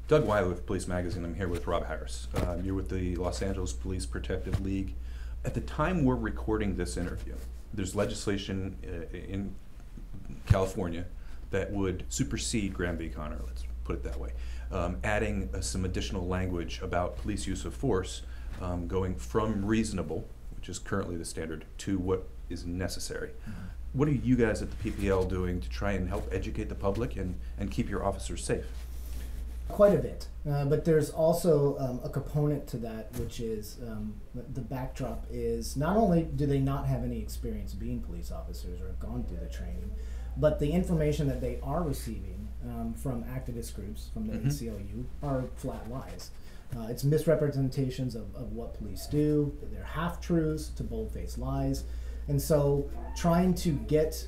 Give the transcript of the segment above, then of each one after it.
Doug Wiley with Police Magazine. I'm here with Rob Harris. You're with the Los Angeles Police Protective League. At the time we're recording this interview, there's legislation in California that would supersede Graham v. Connor, let's put it that way, adding some additional language about police use of force, going from reasonable, which is currently the standard, to what is necessary. What are you guys at the PPL doing to try and help educate the public and keep your officers safe? Quite a bit, but there's also a component to that, which is the backdrop is not only do they not have any experience being police officers or have gone through the training, but the information that they are receiving from activist groups, from the ACLU, are flat lies. It's misrepresentations of what police do, they're half-truths to bold-faced lies. And so trying to get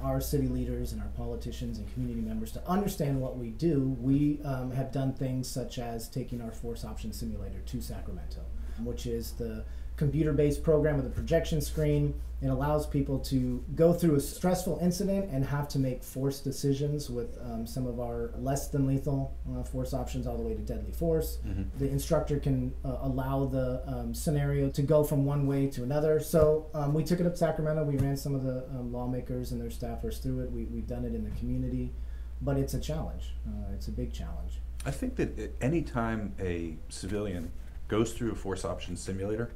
our city leaders and our politicians and community members to understand what we do, we have done things such as taking our force option simulator to Sacramento, which is the computer-based program with a projection screen. It allows people to go through a stressful incident and have to make force decisions with some of our less than lethal force options all the way to deadly force. The instructor can allow the scenario to go from one way to another. So we took it up to Sacramento. We ran some of the lawmakers and their staffers through it. We've done it in the community, but it's a challenge. It's a big challenge. I think that any time a civilian goes through a force option simulator,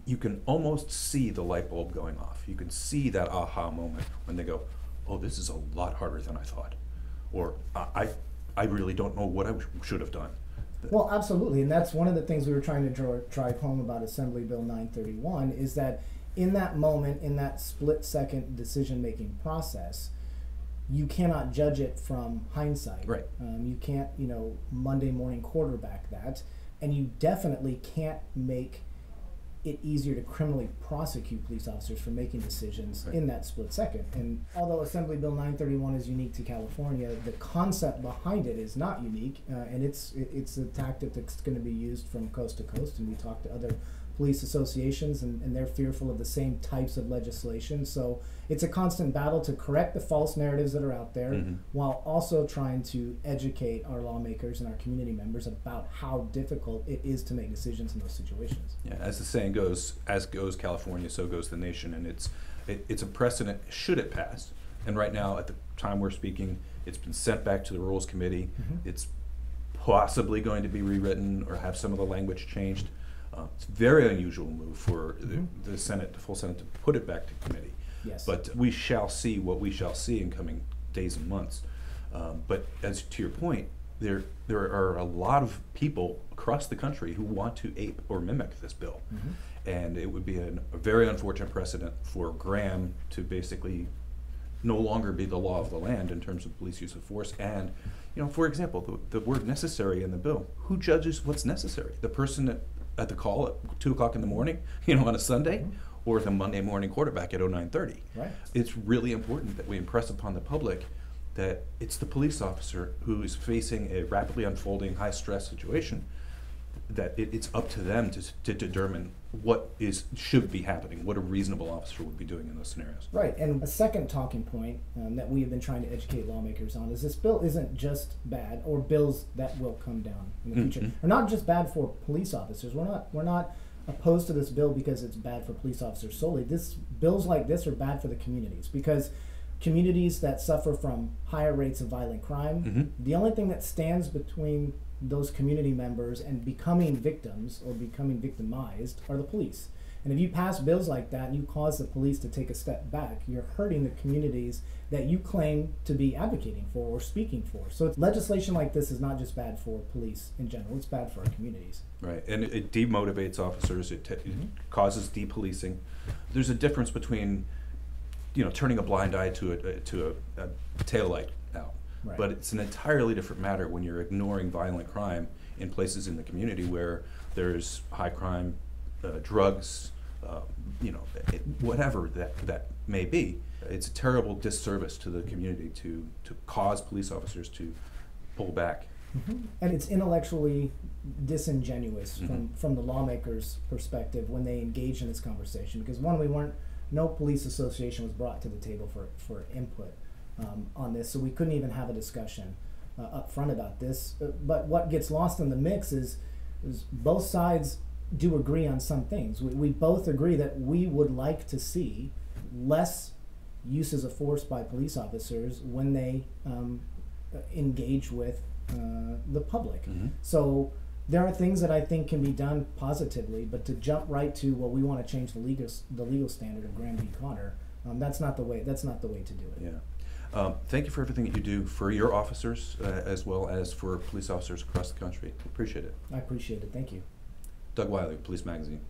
you can almost see the light bulb going off. You can see that aha moment when they go, oh, this is a lot harder than I thought. Or I really don't know what I should have done. Well, absolutely, and that's one of the things we were trying to drive home about Assembly Bill 931, is that in that moment, in that split-second decision-making process, you cannot judge it from hindsight. Right. You can't, Monday morning quarterback that, and you definitely can't make it easier to criminally prosecute police officers for making decisions in that split second. And although Assembly Bill 931 is unique to California, the concept behind it is not unique, and it's a tactic that's going to be used from coast to coast. And we talk to other police associations, and they're fearful of the same types of legislation. So it's a constant battle to correct the false narratives that are out there, while also trying to educate our lawmakers and our community members about how difficult it is to make decisions in those situations. Yeah, as the saying goes, as goes California, so goes the nation, and it's a precedent should it pass. And right now, at the time we're speaking, it's been sent back to the Rules Committee. It's possibly going to be rewritten or have some of the language changed. It's a very unusual move for the Senate, the full Senate, to put it back to committee. Yes. But we shall see what we shall see in coming days and months. But as to your point, there are a lot of people across the country who want to ape or mimic this bill. And it would be a very unfortunate precedent for Graham to basically no longer be the law of the land in terms of police use of force. And, for example, the word necessary in the bill, who judges what's necessary? The person at the call at 2 o'clock in the morning, on a Sunday, or the Monday morning quarterback at 09:30. Right. It's really important that we impress upon the public that it's the police officer who is facing a rapidly unfolding high-stress situation, that it's up to them to determine what should be happening, what a reasonable officer would be doing in those scenarios. Right, and a second talking point that we have been trying to educate lawmakers on is this bill isn't just bad, or bills that will come down in the future, are not just bad for police officers. We're not opposed to this bill because it's bad for police officers solely. Bills like this are bad for the communities, because communities that suffer from higher rates of violent crime, the only thing that stands between those community members and becoming victims or becoming victimized are the police. And if you pass bills like that and you cause the police to take a step back, you're hurting the communities that you claim to be advocating for or speaking for. So legislation like this is not just bad for police in general, it's bad for our communities. Right, and it demotivates officers, it causes depolicing. There's a difference between turning a blind eye to a taillight out. Right. But it's an entirely different matter when you're ignoring violent crime in places in the community where there's high crime, drugs, whatever that may be. It's a terrible disservice to the community to cause police officers to pull back. And it's intellectually disingenuous from the lawmakers' perspective when they engage in this conversation, because no police association was brought to the table for input on this, so we couldn't even have a discussion. upfront about this. But what gets lost in the mix is both sides do agree on some things. We both agree that we would like to see less uses of force by police officers when they engage with the public. Mm-hmm. So there are things that I think can be done positively, but to jump right to, well, we want to change the legal standard of Graham v. Connor, that's not the way. That's not the way to do it. Yeah. Thank you for everything that you do for your officers as well as for police officers across the country. Appreciate it. I appreciate it. Thank you. Doug Wiley, Police Magazine.